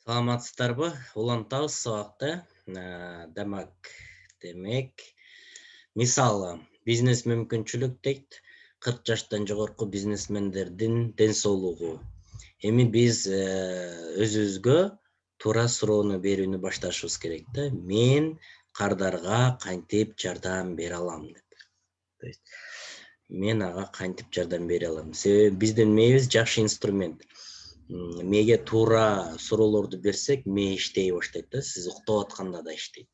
Саламатсыздарбы? Улантабыз сабакта. Демек, мисалы бизнес мүмкүнчүлүк дейт. 40 жаштан жогорку бизнесмендердин ден соолугу. Эми биз өзүбүзгө туура суроону берүүнү башташыбыз керек да. Мен кардарга кантип жардам бере алам деп. То есть мен ага кантип жардам бере алам? Себеби биздин мээбиз жакшы инструмент. Мээге туура суроолорду берсек, мээ иштей баштайт да, сиз уктап атканда да иштейт.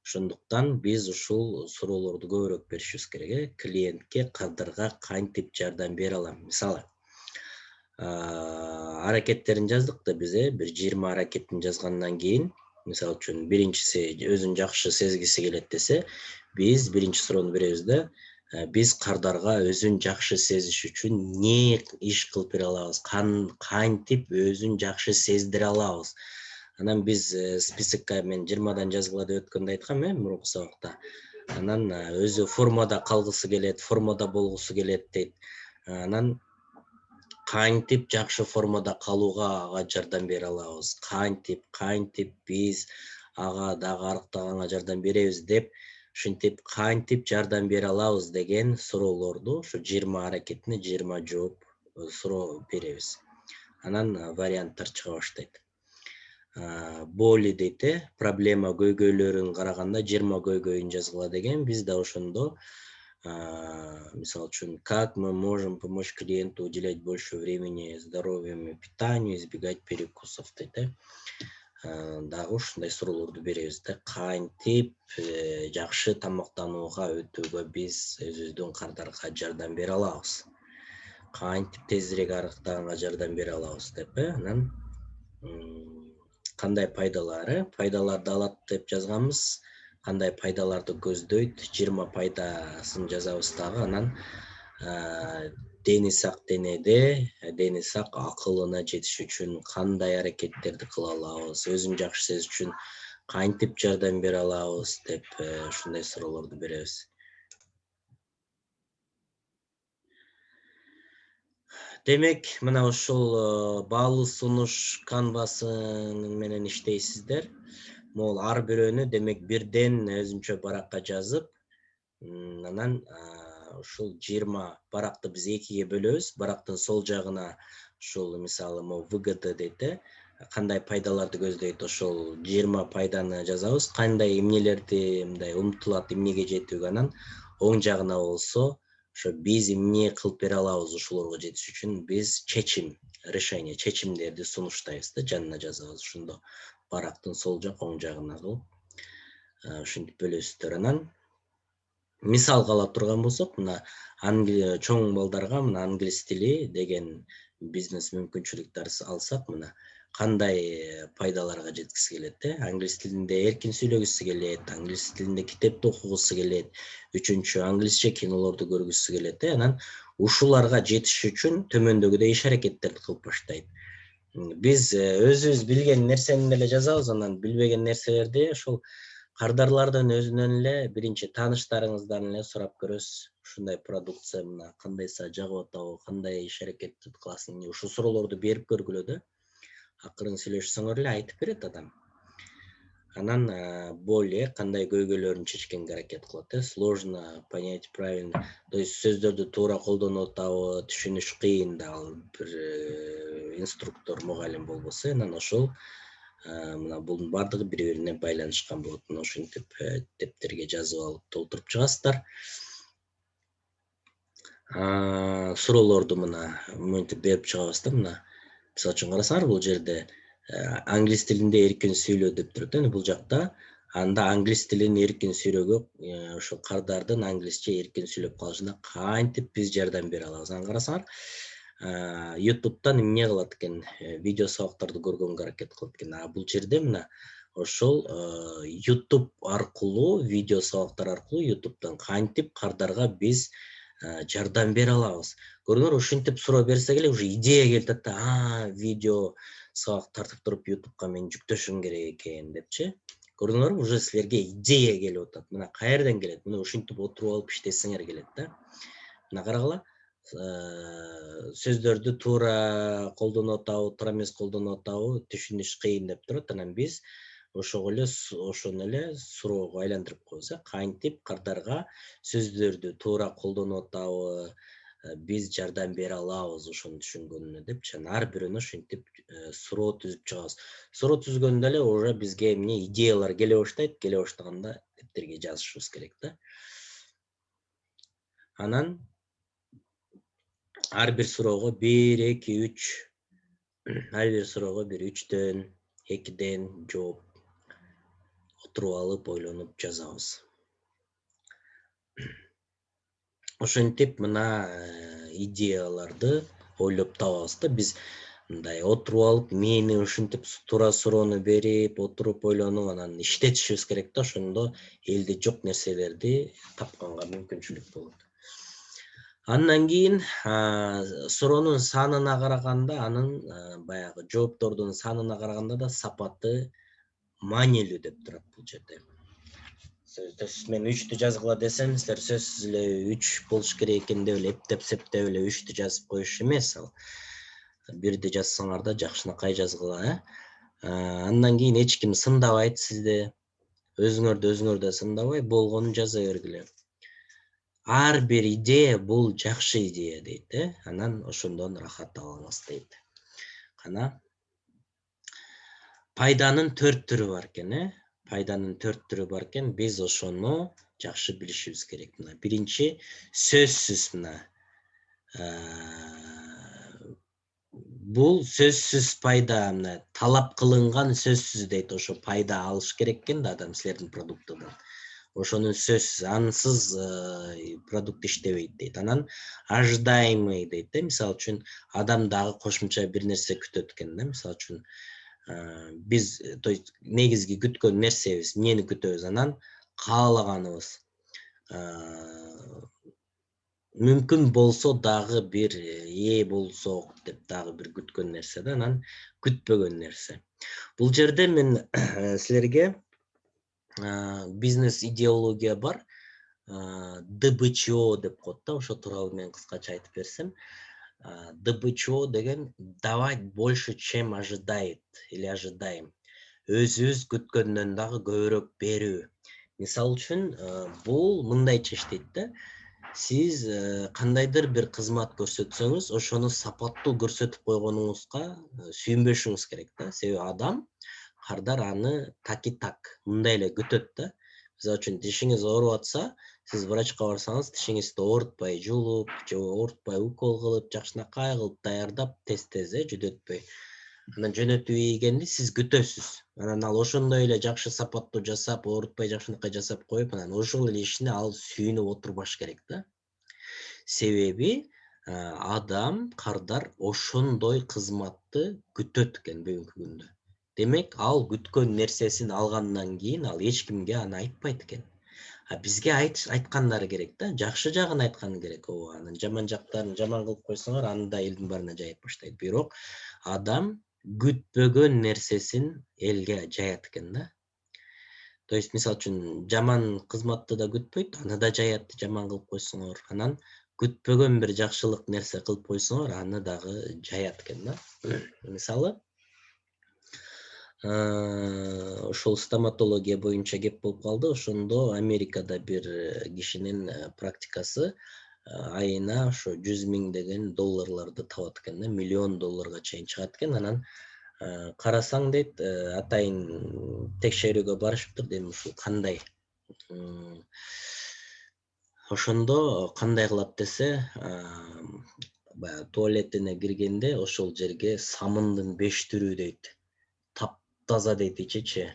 Ошондуктан биз ушул суроолорду көбүрөөк беришибиз керек. Клиентке кардарга кантип жардам бере алам? Мисалы, аракеттерин жаздык да биз, бир 20 аракетин жазгандан кийин, мисалы үчүн биринчиси өзүн жакшы сезгиси келет десе, биз биринчи суроону беребиз да, биз кардарга өзүн жакшы сезиш үчүн эмне иш кылып бере алабыз, кантип өзүн жакшы сездире алабыз. Анан биз списокко мен 20дан жазгыла деп өткөндө айткам, мурунку сабакта. Анан өзү формада калгысы келет, формада болгусу келет дейт. Анан кантип жакшы формада калууга ага жардам бере алабыз, кантип биз ага дагы арыктаганга жардам беребиз деп, ушинтип кантип жардам бере алабыз деген суроолорду ушу 20 аракетине 20 жооп суроо беребиз. Анан варианттар чыга баштайт. Боли дейт, проблема көйгөйлөрүн караганда 20 көйгөйүн жазгыла деген. Биз да ошондо мисалы үчүн, как мы можем помочь клиенту уделять больше времени здоровью и питанию, избегать перекусов дейт. Дагы ушундай суроолорду беребиз да. Кантип жакшы тамактанууга өтүүгө биз өзүбүздүн кардарга жардам бере алабыз. Кантип тезирээк арыктаганга жардам бере алабыз деп. Анан кандай пайдалары? Пайдаларды алат деп жазганбыз. Кандай пайдаларды көздөйт? 20 пайдасын жазабыз дагы. Анан дени сак денеде, дени сак акылына жетиш үчүн кандай аракеттерди кыла алабыз, өзүн жакшы сезиш үчүн кантип жардам бере алабыз деп ушундай суроолорду беребиз. Демек, мына ушул баалуу сунуш канвасы менен иштейсиздер. Могул ар бирөөнү демек бирден өзүнчө баракка жазып, анан ушул 20 баракты биз экиге бөлөбүз. Барактын сол жагына ушул мисалы выгода дейт, кандай пайдаларды көздөйт, ошол 20 пайданы жазабыз. Кандай эмнелерди мындай умтулат эмнеге жетүүгө, анан оң жагына болсо ошо биз эмне кылып бере алабыз ушулорго жетиш үчүн, биз решение, чечимдерди сунуштайбыз да, жанына жазабыз. Ошондо барактын сол жак, оң жагына кылып ушинтип бөлөсүздөр. Анан мисалга ала турган болсок, мына чоң балдарга мына англис тили деген бизнес мүмкүнчүлүктөрдү алсак, мына кандай пайдаларга жеткиси келет, англис тилинде эркин сүйлөгүсү келет, англис тилинде китепти окугусу келет, үчүнчү англисче кинолорду көргүсү келет. Анан ушуларга жетиш үчүн төмөндөгүдөй иш аракеттерди кылып баштайт. Биз өзүбүз билген нерсени эле жазабыз, анан билбеген нерселерди ошол кардарлардын өзүнөн эле, биринчи тааныштарыңыздан эле сурап көрөсүз. Ушундай продукция мына кандайса жагып атабы, кандай иш аракетти кыласың, ушул суроолорду берип көргүлө да. Акырын сүйлөшсөңөр эле айтып берет адам. Анан более кандай көйгөйлөрүн чечкенге аракет кылат, сложно понять правильно. То есть сөздөрдү туура колдонуп атабы, түшүнүш кыйын да, ал бир инструктор, мугалим болбосо, анан ошол мына бунун баардыгы бири-бирине байланышкан болот. Мына ошентип дептерге жазып алып толтуруп чыгасыздар. Суроолорду мына монтип берип чыгабыз да, мына мисалы үчүн карасаңар, бул жерде англис тилинде эркин сүйлө деп турат. Бул жакта анда англис тилин эркин сүйлөөгө, ошо кардардын англисче эркин сүйлөп калышына кантип биз жардам бере алабыз? Анан карасаңар, YouTube'тан эмне кылат экен, видео сабактарды көргөнгө аракет кылат экен. Бул жерде мына ошол YouTube аркылуу, видео сабактар аркылуу YouTube'тан кантип кардарга биз жардам бере алабыз? Көрүңөр, ушинтип суроо берсек эле уже идея келип атат да, видео сабак тартып туруп YouTube'ка мен жүктөшүм керек экен депчи. Көрдүңөрбү, уже силерге идея келип атат. Мына каерден келет? Мына ушинтип отуруп алып иштесеңер келет да. Мына карагыла, сөздөрдү туура колдонуп атабы, туура эмес колдонуп атабы түшүнүш кыйын деп турат. Анан биз ошону эле суроого айландырып коебуз. Кантип кардарга сөздөрдү туура колдонуп атабы, биз жардам бере алабыз ошону түшүнгөнүнө депчи. Анан ар бирөөнө ошентип суроо түзүп чыгабыз. Суроо түзгөндө эле уже бизге эмне идеялар келе баштайт. Келе баштаганда дептерге жазышыбыз керек да. Анан ар бир суроого 1, 2, 3 ар бир суроого 1, 3төн, 2ден жооп отуруп алып, ойлонуп жазабыз. Ошентип мына идеяларды ойлоп табабыз да. Биз мындай отуруп алып, мени ушинтип туура суроону берип, отуруп ойлонуп, анан иштетишибиз керек да. Ошондо элде жок нерселерди тапканга мүмкүнчүлүк болот. Андан кийин суроонун санына караганда, анын баягы жооптордун санына караганда да сапаты маанилүү деп турат бул жерде. Мен 3тү жазгыла десем, силер сөзсүз эле 3 болуш керек экен деп эле эптеп-септеп эле 3тү жазып коюш эмес ал. 1ди жазсаңар да жакшынакай жазгыла. Андан кийин эч ким сындабайт сизди. Өзүңөр да сындабай, болгонун жаза бергиле. Ар бир идея бул жакшы идея дейт, анан ошондон рахат алыңыз дейт. Кана пайданын 4 түрү бар экен, пайданын 4 түрү бар экен. Биз ошону жакшы билишибиз керек. Мына биринчи сөзсүз, мына бул сөзсүз пайда, мына талап кылынган сөзсүз дейт. Ошо пайда алыш керек экен да адам силердин продуктудан. Ошонун сөзсүз, ансыз продукт иштебейт дейт. Анан ожидаемый дейт, мисалы үчүн адам дагы кошумча бир нерсе күтөт экен да. Мисалы үчүн биз то есть негизги күткөн нерсебиз, эмнени күтөбүз, анан каалаганыбыз мүмкүн болсо дагы бир болсок деп дагы бир күткөн нерсе да, анан күтпөгөн нерсе. Бул жерде мен силерге бизнес идеология бар, ДБЧО деп коет да, ошо тууралуу мен кыскача айтып берсем. ДБЧО деген давать больше, чем ожидает или ожидаем. Өзүбүз күткөндөн дагы көбүрөөк берүү. Мисалы үчүн бул мындайча иштейт да. Сиз кандайдыр бир кызмат көрсөтсөңүз, ошону сапаттуу көрсөтүп койгонуңузга сүйүнбөшүңүз керек да. Себеби адам кардар аны таки-так мындай эле күтөт да. Мисалы үчүн тишиңиз ооруп атса, сиз врачка барсаңыз, тишиңизди оорутпай жуулуп, же оорутпай укол кылып, жакшынакай кылып даярдап, тез-тез жүдөтпөй. Анан жөнөтүп ийгенди сиз күтөсүз. Анан ал ошондой эле жакшы сапаттуу жасап, оорутпай жакшынакай жасап коюп, анан ошол эле ишине ал сүйүнүп отурбаш керек да. Себеби адам кардар ошондой кызматты күтөт экен бүгүнкү күндө. Демек, ал күткөн нерсесин алгандан кийин ал эч кимге аны айтпайт экен. Бизге айткандары керек да, жакшы жагын айтканы керек. Анын жаман жактарын жаман кылып койсоңор, аны да элдин баарына жайып баштайт. Бирок адам күтпөгөн нерсесин элге жаят экен да. То есть, мисалы үчүн, жаман кызматты да күтпөйт, аны да жаят, жаман кылып койсоңор. Анан күтпөгөн бир жакшылык нерсе кылып койсоңор, аны дагы жаят экен да. Мисалы, ошол стоматология боюнча кеп болуп калды. Ошондо Америкада бир кишинин практикасы айына ошо $100,000 деген долларларды табат экен да, $1,000,000 долларга чейин чыгат экен. Анан карасаң дейт, атайын текшерүүгө барышыптыр дейм, ушул кандай. Ошондо кандай кылат десе, баягы туалетине киргенде ошол жерге самындын 5 түрү дейт. Таза дейт ичичи.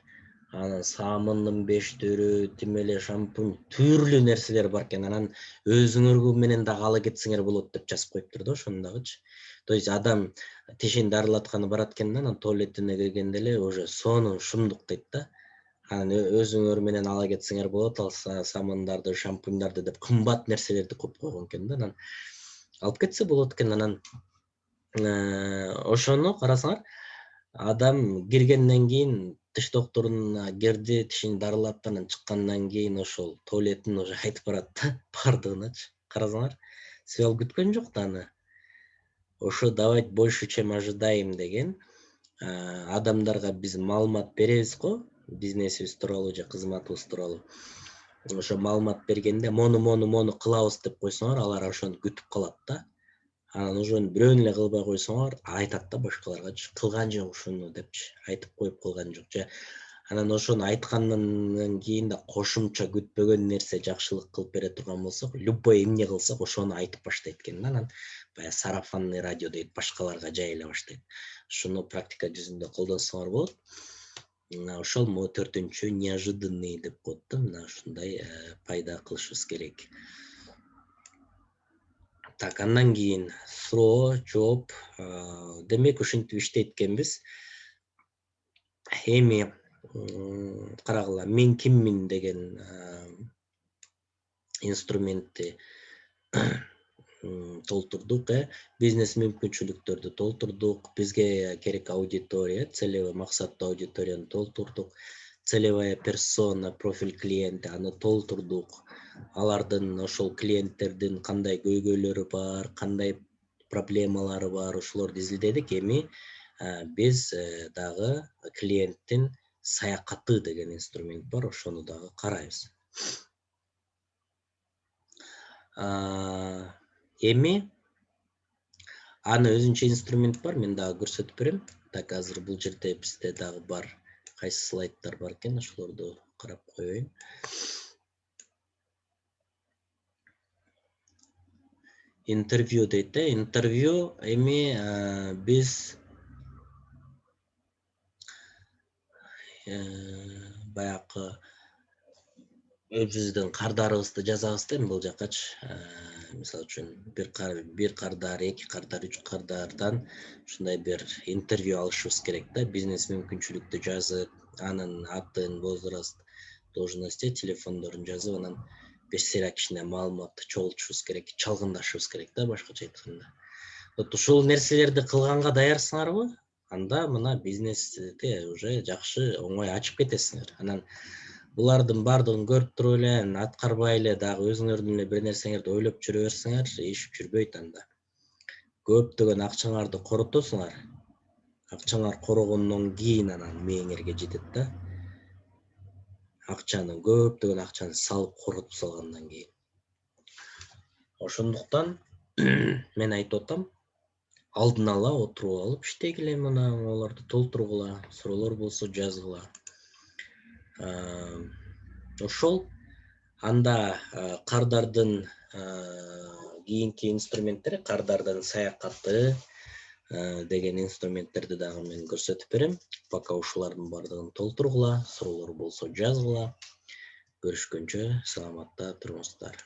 Анан самындын 5 түрү, тим эле шампунь, түрлүү нерселер бар экен. Анан өзүңөр менен дагы ала кетсеңер болот деп жазып коюптур да, ошону дагычы. То есть адам тишин дарылатканы барат экен да, анан туалетине киргенде эле уже сонун шумдук дейт да. Анан өзүңөр менен ала кетсеңер болот, ал самындарды, шампуньдарды деп кымбат нерселерди коюп койгон экен да. Анан алып кетсе болот экен. Анан ошону карасаңар, адам киргенден кийин тиш докторуна кирди, тишин дарылап, анан чыккандан кийин ошол туалетин уже айтып барат да, бардыгыначы. Карасаңар, Свел күткөн жок да аны. Ошо давай больше, чем ожидаем деген. Адамдарга биз маалымат беребиз го, бизнесибиз тууралуу же кызматыбыз тууралуу. Ошо маалымат бергенде мону кылабыз деп койсоңор, алар ошону күтүп калат да. Анан ошону бирөөнү эле кылбай койсоңор, айтат да башкаларга, кылган жок ушуну депчи, айтып коюп калган жок же. Анан ошону айткандан кийин да кошумча күтпөгөн нерсе жакшылык кылып бере турган болсок, любой эмне кылсак ошону айтып баштайт экен да. Анан баягы сарафанный радио дейт, башкаларга жайыла баштайт. Ушуну практика жүзүндө колдонсоңор болот. Ошол могу 4-нчү неожиданный деп коет да, мына ушундай пайда кылышыбыз керек. Так, андан кийин суроо, жооп. Демек ушинтип иштейт экенбиз. Эми карагыла, мен киммин деген инструментти толтурдук, бизнес мүмкүнчүлүктөрдү толтурдук, бизге керек аудитория, целевой максаттуу аудиторияны толтурдук, целевая персона, профиль клиенти, аны толтурдук. Алардын, ошол клиенттердин кандай көйгөйлөрү бар, кандай проблемалары бар, ошолорду изилдедик. Эми биз дагы клиенттин саякаты деген инструмент бар, ошону дагы карайбыз. Эми аны өзүнчө инструмент бар, мен дагы көрсөтүп берем. Так, азыр бул жерде бизде дагы бар, кайсы слайддар бар экен, ошолорду карап коеюн. Интервью дейт, интервью. Эми биз баягы өзүбүздүн кардарыбызды жазабыз да, бул жакачы. Мисалы үчүн бир кардар, 2 кардар, 3 кардардан ушундай бир интервью алышыбыз керек да. Бизнес мүмкүнчүлүктү жазып, анын атын, возраст, должности, телефондорун жазып, анан бир сыйра кичине маалыматты чогултушубуз керек, чалгындашыбыз керек да, башкача айтканда. Вот ушул нерселерди кылганга даярсыңарбы? Анда мына бизнести уже жакшы оңой ачып кетесиңер. Анан булардын баардыгын көрүп туруп эле, аткарбай эле дагы өзүңөрдүн эле бир нерсеңерди ойлоп жүрө берсеңер, иш жүрбөйт анда. Көптөгөн акчаңарды коротосуңар. Акчаңар корогондон кийин анан мээңерге жетет да. Акчаны, көптөгөн акчаны салып коротуп салгандан кийин. Ошондуктан мен айтып атам, алдын ала отуруп алып иштегиле, мына оларды толтургула, суроолор болсо жазгыла. Ошол анда кардардын кийинки инструменттери, кардардын саякаты деген инструменттерди дагы мен көрсөтүп берем. Пока ушулардын баардыгын толтургула, суроолор болсо жазгыла. Көрүшкөнчө саламатта туруңуздар.